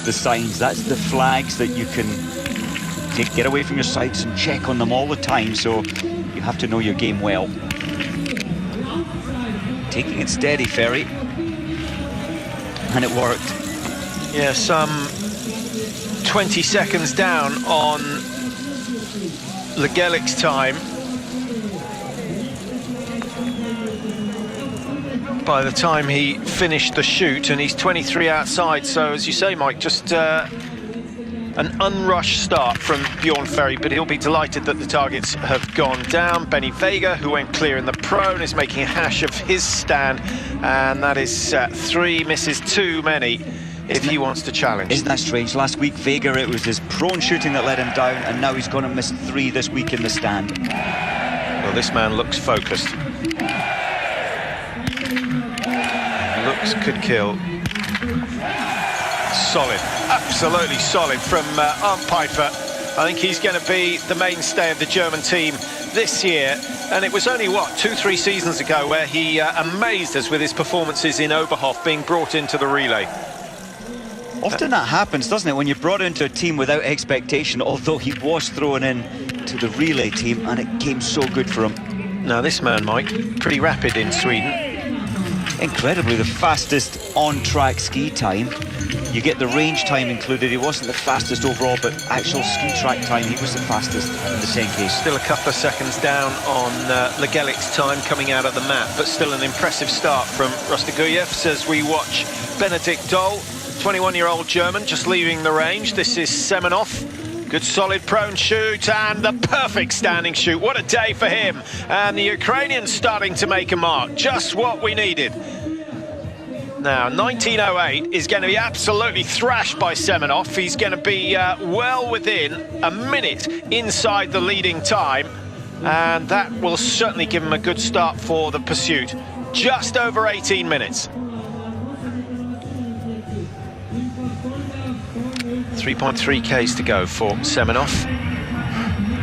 the signs, that's the flags that you can get away from your sights and check on them all the time, so you have to know your game well. Taking it steady, Ferry, and it worked. Yeah, some 20 seconds down on Legelic's time. By the time he finished the shoot, and he's 23 outside, so as you say, Mike, just an unrushed start from Bjorn Ferry, but he'll be delighted that the targets have gone down. Benny Vega, who went clear in the prone, is making a hash of his stand, and that is 3 misses too many if he wants to challenge. Isn't that strange? Last week, Vega, it was his prone shooting that let him down, and now he's going to miss 3 this week in the stand. Well, this man looks focused. Looks could kill. Solid, absolutely solid from Arndt Pfeiffer. I think he's going to be the mainstay of the German team this year. And it was only, what, 2-3 seasons ago where he amazed us with his performances in Oberhof, being brought into the relay. Often that happens, doesn't it, when you're brought into a team without expectation, although he was thrown in to the relay team, and it came so good for him. Now this man, Mike, pretty rapid in Sweden. Incredibly, the fastest on-track ski time. You get the range time included. He wasn't the fastest overall, but actual ski track time, he was the fastest in the same case. Still a couple of seconds down on Legelic's time coming out of the map, but still an impressive start from Rostoguyevs as we watch Benedikt Doll, 21-year-old German, just leaving the range. This is Semenov. Good solid prone shoot and the perfect standing shoot. What a day for him. And the Ukrainians starting to make a mark. Just what we needed. Now, 19:08 is going to be absolutely thrashed by Semenov. He's going to be well within a minute inside the leading time. And that will certainly give him a good start for the pursuit. Just over 18 minutes. 3.3 Ks to go for Semenov.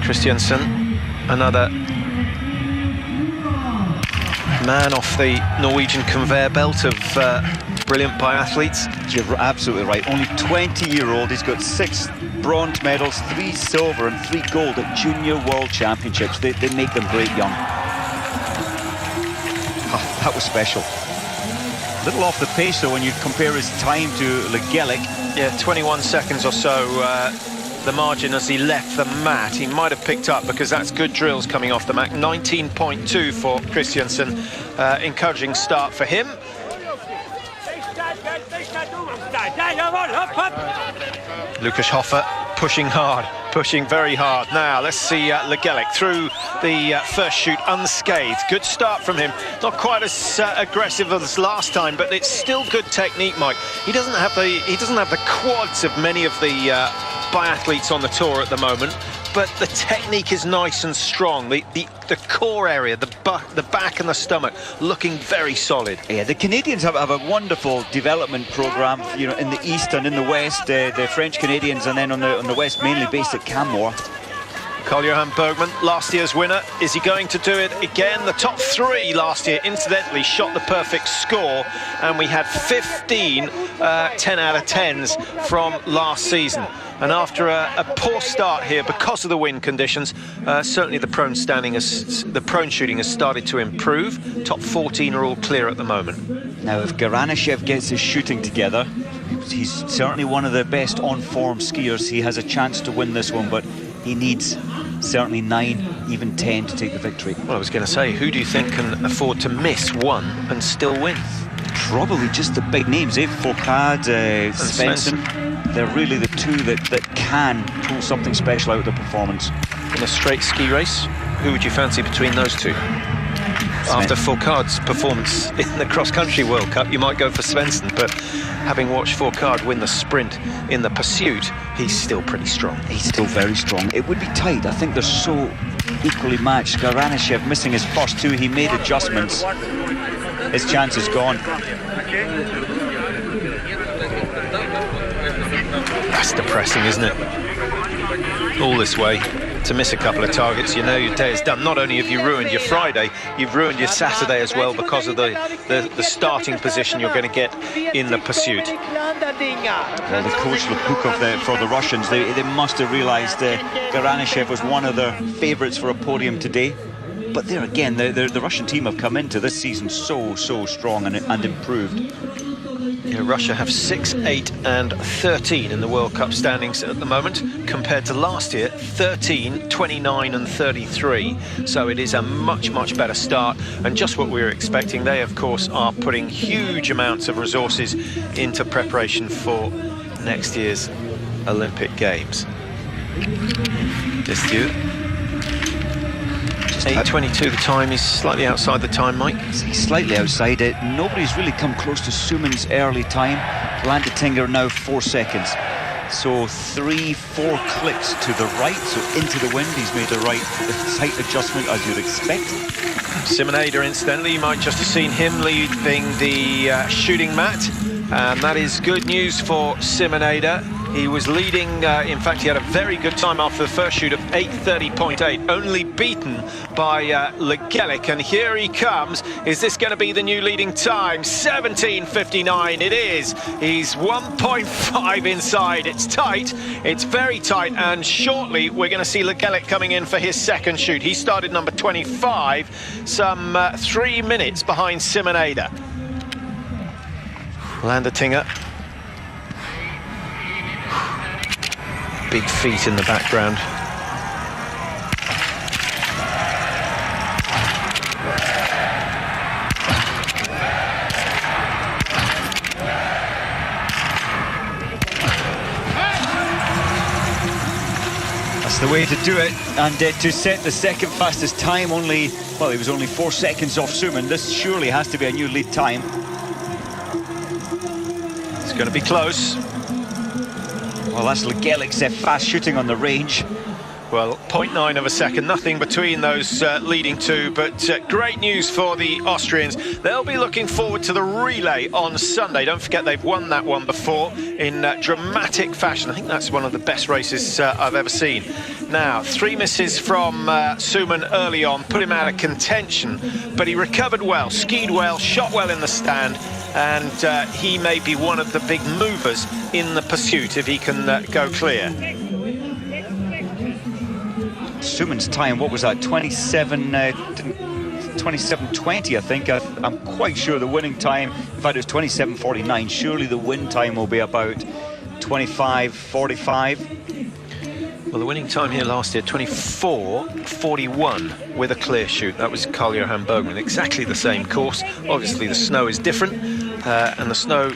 Christiansen, another man off the Norwegian conveyor belt of brilliant biathletes. You're absolutely right. Only 20-year-old. He's got 6 bronze medals, 3 silver and 3 gold at Junior World Championships. They make them great young. Oh, that was special. A little off the pace, though, when you compare his time to Legelic. Yeah, 21 seconds or so, the margin as he left the mat. He might have picked up, because that's good drills coming off the mat. 19.2 for Christiansen. Encouraging start for him. Lukas Hofer pushing hard, pushing very hard. Now, let's see Legelic through the first shoot unscathed. Good start from him. Not quite as aggressive as last time, but it's still good technique, Mike. He doesn't have the quads of many of the biathletes on the tour at the moment, but the technique is nice and strong. The core area, the back and the stomach, looking very solid. Yeah, the Canadians have a wonderful development program, you know, in the east and in the west. The French Canadians, and then on the west, mainly based at Canmore. Karl-Johan Bergman, last year's winner. Is he going to do it again? The top 3 last year, incidentally, shot the perfect score, and we had 15 10 out of 10s from last season. And after a poor start here because of the wind conditions, certainly the prone shooting has started to improve. Top 14 are all clear at the moment. Now, if Garanashev gets his shooting together, he's certainly one of the best on-form skiers. He has a chance to win this one, but he needs certainly 9, even 10 to take the victory. Well, I was going to say, who do you think can afford to miss one and still win? Probably just the big names, Foucault, Svensson. They're really the 2 that can pull something special out of the performance. In a straight ski race, who would you fancy between those 2? After Foucault's performance in the cross-country World Cup, you might go for Svensson, but having watched Foucault win the sprint in the pursuit, he's still pretty strong. He's still very strong. It would be tight. I think they're so equally matched. Garanashev missing his first 2, he made adjustments. His chance is gone. That's depressing, isn't it? All this way, to miss a couple of targets, you know your day is done. Not only have you ruined your Friday, you've ruined your Saturday as well because of the starting position you're going to get in the pursuit. Well, the coach Lukukov for the Russians, they must have realised Garanyshev was one of their favourites for a podium today. But there again, the Russian team have come into this season so strong and improved. Yeah, Russia have 6, 8 and 13 in the World Cup standings at the moment, compared to last year, 13, 29 and 33. So it is a much better start, and just what we were expecting. They, of course, are putting huge amounts of resources into preparation for next year's Olympic Games. This year. 8:22 the time. He's slightly outside the time, Mike. He's slightly outside it. Nobody's really come close to Suman's early time. Landetinger now 4 seconds. So 3-4 clicks to the right, so into the wind. He's made the right height adjustment, as you'd expect. Simonada, incidentally, you might just have seen him leaving the shooting mat. And that is good news for Simonada. He was leading, in fact, he had a very good time after the first shoot of 8:30.8, only beaten by Legelic, and here he comes. Is this going to be the new leading time? 17:59, it is. He's 1.5 inside. It's tight, it's very tight, and shortly we're going to see Legelic coming in for his second shoot. He started number 25, some 3 minutes behind Simonada. Landetinger. Big feet in the background. That's the way to do it, and to set the second fastest time, he was only 4 seconds off Suman. This surely has to be a new lead time. It's going to be close. Well, that's Legelic's fast shooting on the range. Well, 0.9 of a second, nothing between those leading two, but great news for the Austrians. They'll be looking forward to the relay on Sunday. Don't forget they've won that one before in dramatic fashion. I think that's one of the best races I've ever seen. Now, 3 misses from Suman early on, put him out of contention, but he recovered well, skied well, shot well in the stand, and he may be one of the big movers in the pursuit if he can go clear. Suman's time, what was that, 27:20, I think. I'm quite sure the winning time, in fact it was 27:49, surely the win time will be about 25:45. Well, the winning time here last year, 24:41 with a clear shoot. That was Karl-Johan Bergman, exactly the same course. Obviously the snow is different, and the snow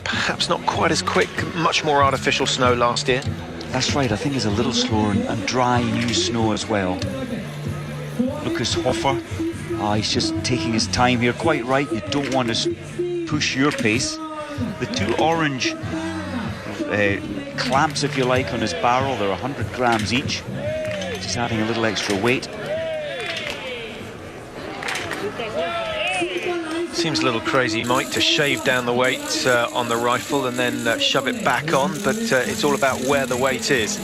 perhaps not quite as quick, much more artificial snow last year. That's right, I think it's a little slower, and dry new snow as well. Lucas Hofer, he's just taking his time here, quite right. You don't want to push your pace. The 2 orange clamps, if you like, on his barrel, they're 100 grams each, just adding a little extra weight. Seems a little crazy, Mike, to shave down the weight on the rifle and then shove it back on, but it's all about where the weight is.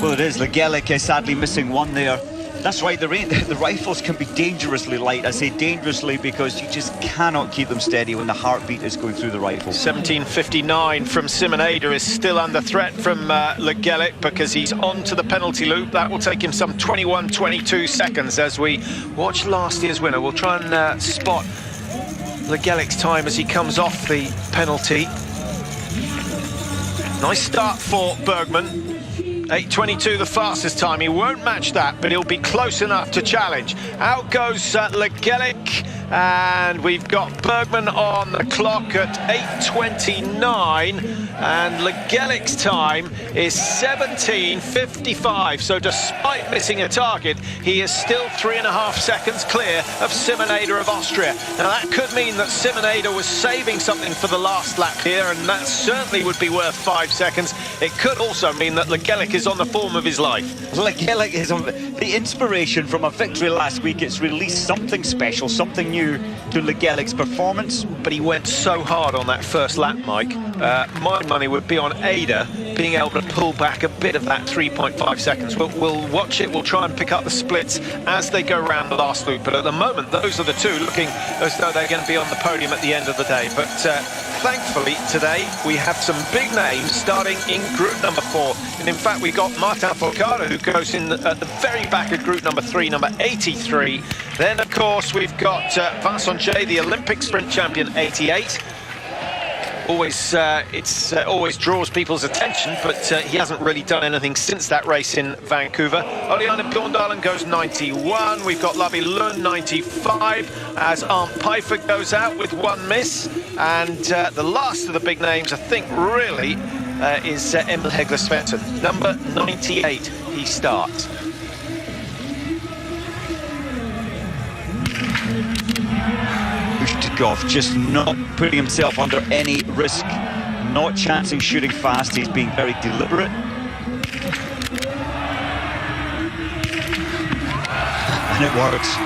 Well, it is. Legelic is sadly missing one there. That's right, the rifles can be dangerously light. I say dangerously because you just cannot keep them steady when the heartbeat is going through the rifle. 17:59 from Simonada is still under threat from Legelic because he's on to the penalty loop. That will take him some 21-22 seconds as we watch last year's winner. We'll try and spot Legelic's time as he comes off the penalty. Nice start for Bergman. 8:22 the fastest time. He won't match that, but he'll be close enough to challenge. Out goes Legelic, and we've got Bergman on the clock at 8:29, and Legelic's time is 17:55. So despite missing a target, he is still 3.5 seconds clear of Simonada of Austria. Now that could mean that Simonada was saving something for the last lap here, and that certainly would be worth 5 seconds. It could also mean that Legelic is on the form of his life. Legelic is on. the inspiration from a victory last week, it's released something special, something new to Legelic's performance. But he went so hard on that first lap, Mike. My money would be on Ada being able to pull back a bit of that 3.5 seconds. We'll watch it, we'll try and pick up the splits as they go around the last loop. But at the moment, those are the two looking as though they're going to be on the podium at the end of the day. But thankfully, today, we have some big names starting in group number 4. And in fact, we got Martin Fourcade, who goes in at the very back of group number 3, number 83. Then, of course, we've got Vincent J, the Olympic sprint champion, 88. Always draws people's attention, but he hasn't really done anything since that race in Vancouver. Oliana Bjorndalen goes 91. We've got Lavi Lund 95 as Arndt Pfeiffer goes out with 1 miss. And the last of the big names, I think, really is Emil Hegler Svensson. Number 98, he starts. Ustigoff just not putting himself under any risk, not chancing shooting fast. He's being very deliberate. And it works.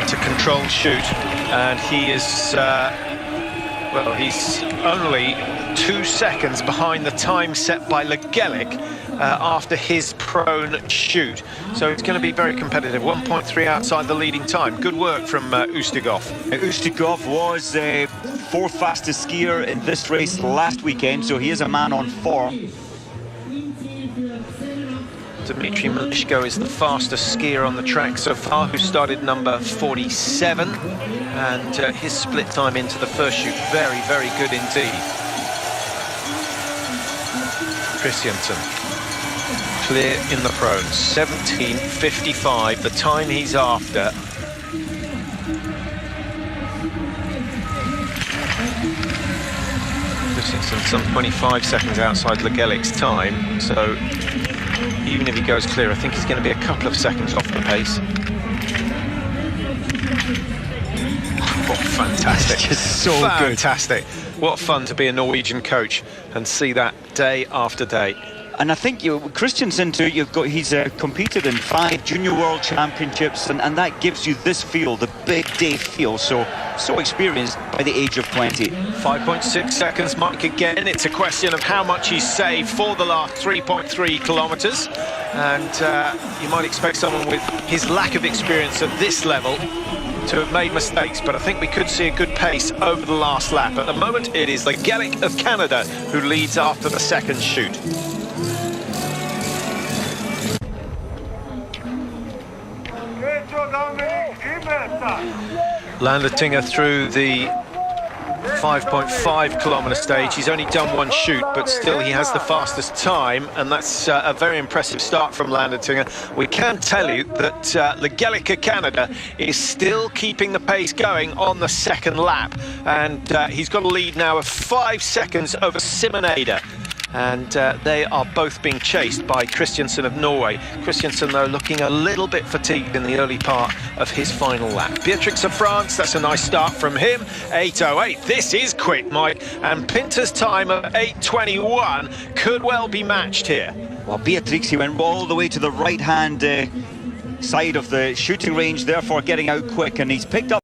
It's a controlled shoot, and he is, well, he's only 2 seconds behind the time set by Legelic after his prone shoot. So it's going to be very competitive. 1.3 outside the leading time. Good work from Ustigoff. Ustigoff was 4th fastest skier in this race last weekend, so he is a man on form. Dmitry Malishko is the fastest skier on the track so far, who started number 47, and his split time into the first shoot, very, very good indeed. Christiansen, clear in the prone, 17.55, the time he's after. Christiansen some 25 seconds outside Legelic's time, so even if he goes clear, I think he's going to be a couple of seconds off the pace. Oh, fantastic. It's just so fantastic. What fun to be a Norwegian coach and see that day after day. And I think Christiansen too, he's competed in 5 junior world championships, and that gives you this feel, the big day feel, so experienced by the age of 20. 5.6 seconds, Mike, again. It's a question of how much he's saved for the last 3.3 kilometres. And you might expect someone with his lack of experience at this level to have made mistakes, but I think we could see a good pace over the last lap. At the moment, it is Legelic of Canada who leads after the second shoot. Landertinger through the 5.5 kilometre stage. He's only done 1 shoot, but still he has the fastest time, and that's a very impressive start from Landertinger. We can tell you that Legelic of Canada is still keeping the pace going on the second lap, and he's got a lead now of 5 seconds over Simon Ada. And they are both being chased by Christiansen of Norway. Christiansen, though, looking a little bit fatigued in the early part of his final lap. Beatrix of France, that's a nice start from him. 8.08, this is quick, Mike. And Pinter's time of 8.21 could well be matched here. Well, Beatrix, he went all the way to the right-hand side of the shooting range, therefore getting out quick, and he's picked up